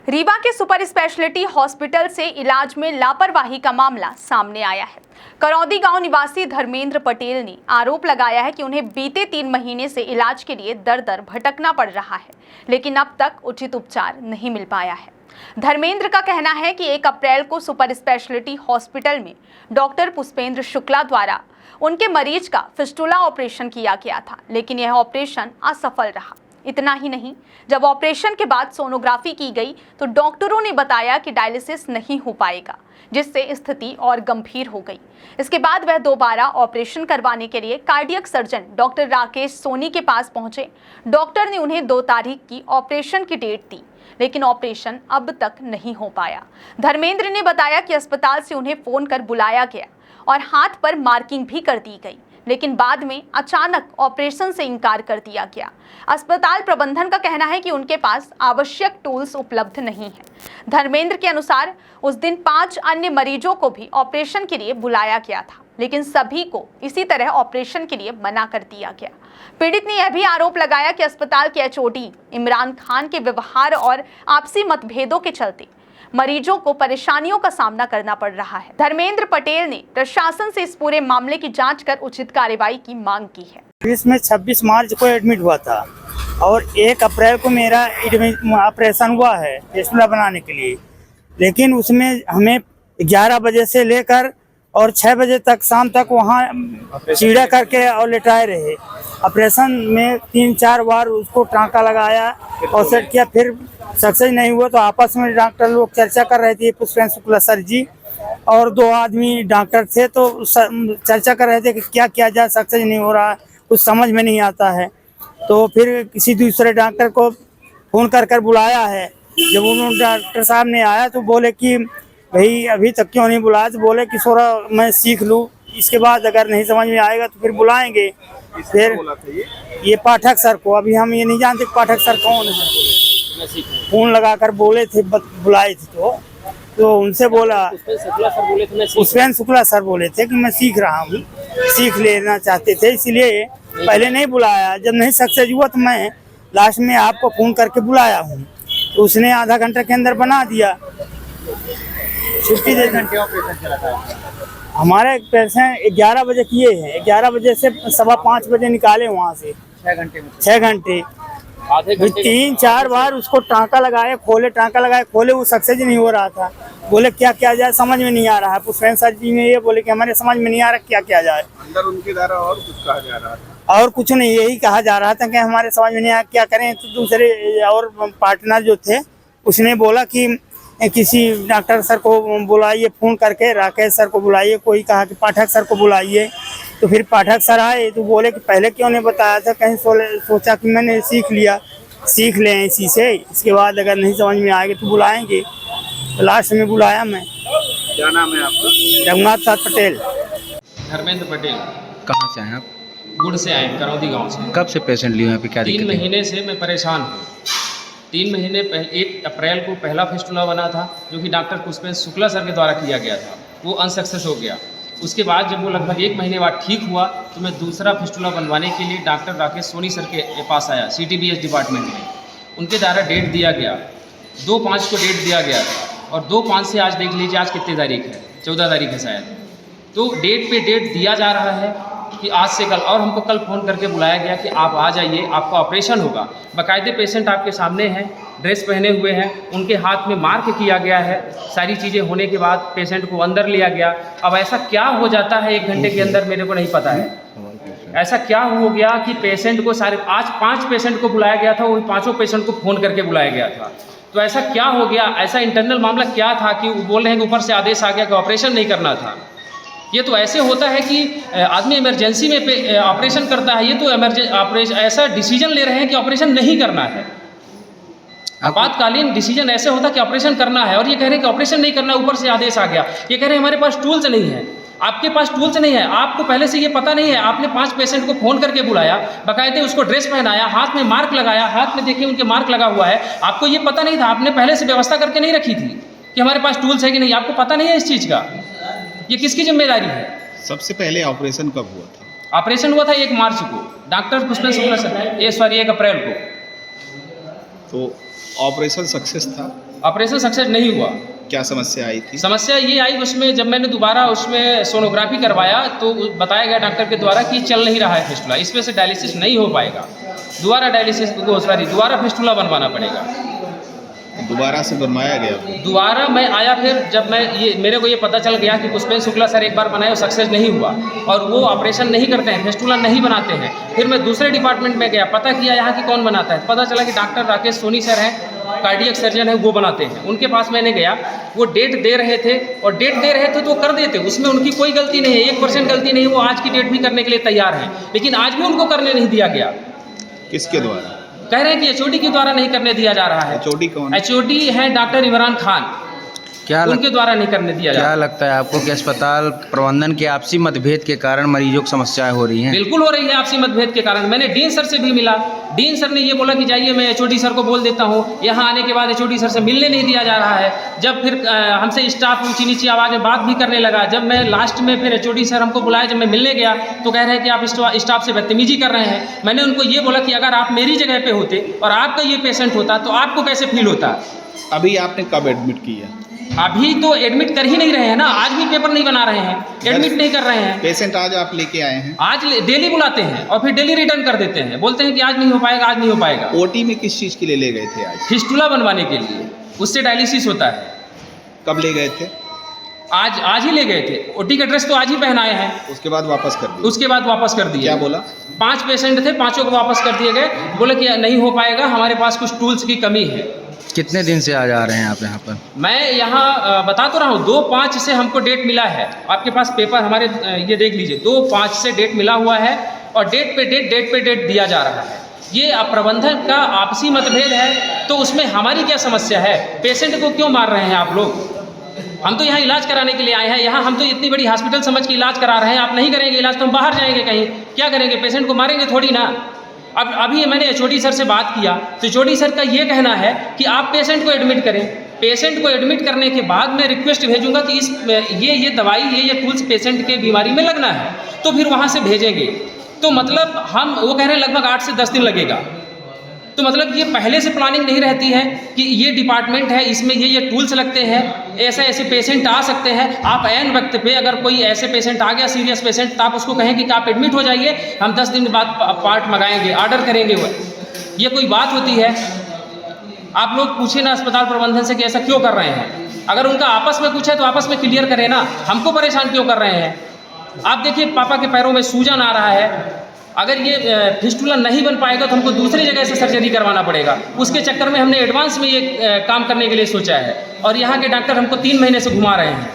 रीवा के super speciality hospital से इलाज में लापरवाही का मामला सामने आया है। करौदी गांव निवासी धर्मेंद्र पटेल ने आरोप लगाया है कि उन्हें बीते 3 महीने से इलाज के लिए दर दर भटकना पड़ रहा है, लेकिन अब तक उचित उपचार नहीं मिल पाया है। धर्मेंद्र का कहना है कि 1 अप्रैल को सुपर स्पेशलिटी हॉस्पिटल में डॉक्टर पुष्पेंद्र शुक्ला द्वारा उनके मरीज का फिस्टुला ऑपरेशन किया गया था, लेकिन यह ऑपरेशन असफल रहा। इतना ही नहीं, जब ऑपरेशन के बाद सोनोग्राफी की गई तो डॉक्टरों ने बताया कि डायलिसिस नहीं हो पाएगा, जिससे स्थिति और गंभीर हो गई। इसके बाद वह दोबारा ऑपरेशन करवाने के लिए cardiac surgeon doctor Rakesh Soni के पास पहुंचे। डॉक्टर ने उन्हें 2 तारीख की ऑपरेशन की डेट दी, लेकिन ऑपरेशन अब तक नहीं हो पाया। धर्मेंद्र ने बताया कि अस्पताल से उन्हें फोन कर बुलाया गया और हाथ पर मार्किंग भी कर दी गई, लेकिन बाद में अचानक ऑपरेशन से इनकार कर दिया गया। अस्पताल प्रबंधन का कहना है कि उनके पास आवश्यक टूल्स उपलब्ध नहीं है। धर्मेंद्र के अनुसार उस दिन 5 अन्य मरीजों को भी ऑपरेशन के लिए बुलाया गया था, लेकिन सभी को इसी तरह ऑपरेशन के लिए मना कर दिया गया। पीड़ित ने यह भी आरोप लगाया कि अस्पताल के एचओडी इमरान खान के व्यवहार और आपसी मतभेदों के चलते मरीजों को परेशानियों का सामना करना पड़ रहा है। धर्मेंद्र पटेल ने प्रशासन से इस पूरे मामले की जांच कर उचित कार्रवाई की मांग की है। इसमें 26 मार्च को एडमिट हुआ था और 1 अप्रैल को मेरा ऑपरेशन हुआ है फिस्टुला बनाने के लिए, लेकिन उसमें हमें 11 बजे से लेकर और 6 बजे तक शाम तक वहाँ चीड़ा करके और लेटाए रहे। ऑपरेशन में 3-4 बार उसको टाँका लगाया और सेट किया, फिर सक्सेस नहीं हुआ तो आपस में डॉक्टर लोग चर्चा कर रहे थे, पुष्पेंद्र शुक्ला सर जी और 2 आदमी डॉक्टर थे, तो चर्चा कर रहे थे कि क्या किया जाए, सक्सेस नहीं हो रहा, कुछ समझ में नहीं आता है। तो फिर किसी दूसरे डॉक्टर को फ़ोन कर बुलाया है। जब उन्होंने डॉक्टर साहब ने आया तो बोले कि भाई अभी तक क्यों नहीं बुलाया, तो बोले कि थोड़ा मैं सीख लूँ, इसके बाद अगर नहीं समझ में आएगा तो फिर बुलाएंगे। फिर ये पाठक सर को, अभी हम ये नहीं जानते पाठक सर कौन है, फोन लगाकर बोले थे, बुलाए थे तो उनसे बोला, पुष्पेंद्र शुक्ला सर बोले थे कि मैं सीख रहा हूँ, सीख लेना चाहते थे, इसलिए पहले नहीं बुलाया। जब नहीं सक्सेस हुआ तो मैं लास्ट में आपको फोन करके बुलाया हूँ, तो उसने आधा घंटा के अंदर बना दिया। छुट्टी दे घंटे ऑपरेशन चला था हमारे पेशेंट 11 बजे किए हैं, 11 बजे से 5:15 बजे निकाले वहाँ से 6 घंटे 3-4 बार उसको टाँका लगाए खोले, वो सक्सेस नहीं हो रहा था। बोले क्या किया जाए, समझ में नहीं आ रहा है। पुष्पेंद्र सर जी ने ये बोले कि हमारे समझ में नहीं आ रहा क्या किया जाए। अंदर उनके द्वारा और कुछ कहा जा रहा था, और कुछ नहीं, यही कहा जा रहा था कि हमारे समझ में नहीं आया क्या करें। तो दूसरे और पार्टनर जो थे उसने बोला कि किसी डॉक्टर सर को बुलाइए, फ़ोन करके राकेश सर को बुलाइए, कोई कहा कि पाठक सर को बुलाइए। तो फिर पाठक सर आए तो बोले कि पहले क्यों नहीं बताया था, कहीं सोचा कि मैंने सीख लें इसी से, इसके बाद अगर नहीं समझ में आएगा तो बुलाएंगे। तो लास्ट में बुलाया मैं। क्या नाम है आपका? रघुनाथ पटेल। धर्मेंद्र पटेल। कहाँ से आए आप? गुड़ से आए, करौदी गांव से। कब से पेशेंट लिए हैं? क्या 3 महीने से मैं परेशान हूँ। 3 महीने पहले 1 अप्रैल को पहला फिस्टुला बना था, जो कि डॉक्टर पुष्पेंद्र शुक्ला सर के द्वारा किया गया था, वो अनसक्सेस हो गया। उसके बाद जब वो लगभग 1 महीने बाद ठीक हुआ तो मैं दूसरा फिस्टुला बनवाने के लिए डॉक्टर राकेश सोनी सर के पास आया, CTBS डिपार्टमेंट में। उनके द्वारा डेट दिया गया, 2/5 को डेट दिया गया था, और 2/5 से आज देख लीजिए आज कितनी तारीख है, 14 तारीख है शायद। तो डेट पे डेट दिया जा रहा है कि आज से कल, और हमको कल फ़ोन करके बुलाया गया कि आप आ जाइए, आपका ऑपरेशन होगा। बाकायदे पेशेंट आपके सामने हैं, ड्रेस पहने हुए हैं, उनके हाथ में मार्क किया गया है। सारी चीज़ें होने के बाद पेशेंट को अंदर लिया गया। अब ऐसा क्या हो जाता है 1 घंटे के अंदर, मेरे को नहीं पता है। ऐसा क्या हो गया कि पेशेंट को आज 5 पेशेंट को बुलाया गया था, वो 5 पेशेंट को फ़ोन करके बुलाया गया था। तो ऐसा क्या हो गया, ऐसा इंटरनल मामला क्या था कि वो बोल रहे हैं कि ऊपर से आदेश आ गया कि ऑपरेशन नहीं करना था। ये तो ऐसे होता है कि आदमी इमरजेंसी में ऑपरेशन करता है, ये तो ऐसा डिसीजन ले रहे हैं कि ऑपरेशन नहीं करना है। आपातकालीन डिसीजन ऐसे होता है कि ऑपरेशन करना है, और ये कह रहे हैं कि ऑपरेशन नहीं करना, ऊपर से आदेश आ गया। ये कह रहे हैं हमारे पास टूल्स नहीं है। आपके पास टूल्स नहीं है, आपको पहले से ये पता नहीं है। आपने 5 पेशेंट को फ़ोन करके बुलाया, बाकायदे उसको ड्रेस पहनाया, हाथ में मार्क लगाया, हाथ में देखिए उनके मार्क लगा हुआ है। आपको ये पता नहीं था, आपने पहले से व्यवस्था करके नहीं रखी थी कि हमारे पास टूल्स है कि नहीं, आपको पता नहीं है इस चीज़ का। ये किसकी जिम्मेदारी है? सबसे पहले ऑपरेशन कब हुआ था? ऑपरेशन हुआ था 1 मार्च को, डॉक्टर पुष्पेंद्र शुक्ला सर, 1 अप्रैल को। तो ऑपरेशन सक्सेस था, ऑपरेशन सक्सेस नहीं हुआ। क्या समस्या आई थी? समस्या ये आई उसमें, जब मैंने दोबारा उसमें सोनोग्राफी करवाया तो बताया गया डॉक्टर के द्वारा कि चल नहीं रहा है फिस्टुला, इसमें से डायलिसिस नहीं हो पाएगा, दोबारा फिस्टुला बनवाना पड़ेगा। दोबारा से बनवाया गया? दोबारा मैं आया, फिर जब मेरे को ये पता चल गया कि पुष्पेंद्र शुक्ला सर एक बार बनाए और सक्सेस नहीं हुआ और वो ऑपरेशन नहीं करते हैं, फिस्टुला नहीं बनाते हैं। फिर मैं दूसरे डिपार्टमेंट में गया, पता किया यहाँ की कौन बनाता है, पता चला कि डॉक्टर राकेश सोनी सर हैं, कार्डियक सर्जन है, वो बनाते हैं। उनके पास मैंने गया, वो डेट दे रहे थे और डेट दे रहे थे तो कर देते, उसमें उनकी कोई गलती नहीं है, 1% गलती नहीं, वो आज की डेट भी करने के लिए तैयार हैं, लेकिन आज भी उनको करने नहीं दिया गया। किसके द्वारा? कह रहे हैं कि एचओडी के द्वारा नहीं करने दिया जा रहा है। एचओडी कौन? एचओडी है डॉक्टर इमरान खान, उनके द्वारा नहीं करने दिया जा रहा है। क्या लगता है आपको कि अस्पताल प्रबंधन के आपसी मतभेद के कारण मरीजों को समस्याएं हो रही हैं? बिल्कुल हो रही है आपसी मतभेद के कारण। मैंने डीन सर से भी मिला, डीन सर ने ये बोला कि जाइए, मैं एचओडी सर को बोल देता हूँ। यहाँ आने के बाद एचओडी सर से मिलने नहीं दिया जा रहा है। जब फिर हमसे स्टाफ ऊंची नीची आवाज़ में बात भी करने लगा, जब मैं लास्ट में फिर एचओडी सर हमको बुलाया, जब मैं मिलने गया तो कह रहे हैं कि आप स्टाफ से बदतमीजी कर रहे हैं। मैंने उनको ये बोला कि अगर आप मेरी जगह पे होते और आपका ये पेशेंट होता तो आपको कैसे फील होता। अभी आपने कब एडमिट किया? अभी तो एडमिट कर ही नहीं रहे हैं ना, आज भी पेपर नहीं बना रहे हैं, एडमिट नहीं कर रहे हैं। पेशेंट आज आप लेके आए हैं? आज डेली बुलाते हैं और फिर डेली रिटर्न कर देते हैं, बोलते हैं कि आज नहीं हो पाएगा, आज नहीं हो पाएगा। ओटी में किस चीज़ के लिए ले गए थे आज? फिस्टुला बनवाने के लिए, उससे डायलिसिस होता है। कब ले गए थे? आज ही ले गए थे, ओटी का ड्रेस तो आज ही पहनाए हैं। उसके बाद वापस कर दिया? उसके बाद वापस कर दिए। क्या बोला? 5 पेशेंट थे, 5 को वापस कर दिए गए, बोले कि नहीं हो पाएगा, हमारे पास कुछ टूल्स की कमी है। कितने दिन से आ जा रहे हैं आप यहाँ पर? मैं यहाँ बता तो रहा हूँ, 2/5 से हमको डेट मिला है। आपके पास पेपर हमारे ये देख लीजिए, 2/5 से डेट मिला हुआ है और डेट पे डेट दिया जा रहा है। ये प्रबंधन का आपसी मतभेद है, तो उसमें हमारी क्या समस्या है? पेशेंट को क्यों मार रहे हैं आप लोग? हम तो यहाँ इलाज कराने के लिए आए हैं, यहाँ हम तो इतनी बड़ी हॉस्पिटल समझ के इलाज करा रहे हैं। आप नहीं करेंगे इलाज तो हम बाहर जाएंगे कहीं, क्या करेंगे? पेशेंट को मारेंगे थोड़ी ना। अब अभी मैंने एचओडी सर से बात किया तो एचओडी सर का ये कहना है कि आप पेशेंट को एडमिट करें। पेशेंट को एडमिट करने के बाद मैं रिक्वेस्ट भेजूंगा कि ये दवाई ये टूल्स पेशेंट के बीमारी में लगना है, तो फिर वहाँ से भेजेंगे। तो मतलब वो कह रहे हैं लगभग 8 से 10 दिन लगेगा। तो मतलब ये पहले से प्लानिंग नहीं रहती है कि ये डिपार्टमेंट है, इसमें ये टूल्स लगते हैं, ऐसे पेशेंट आ सकते हैं। आप ऐन वक्त पे अगर कोई ऐसे पेशेंट आ गया, सीरियस पेशेंट, तो आप उसको कहें कि आप एडमिट हो जाइए, हम 10 दिन बाद पार्ट मंगाएंगे, ऑर्डर करेंगे। वो ये कोई बात होती है? आप लोग पूछे ना अस्पताल प्रबंधन से कि ऐसा क्यों कर रहे हैं। अगर उनका आपस में कुछ है तो आपस में क्लियर करें ना, हमको परेशान क्यों कर रहे हैं? आप देखिए पापा के पैरों में सूजन आ रहा है, अगर ये फिस्टुला नहीं बन पाएगा तो हमको दूसरी जगह से सर्जरी करवाना पड़ेगा। उसके चक्कर में हमने एडवांस में ये काम करने के लिए सोचा है और यहाँ के डॉक्टर हमको 3 महीने से घुमा रहे हैं।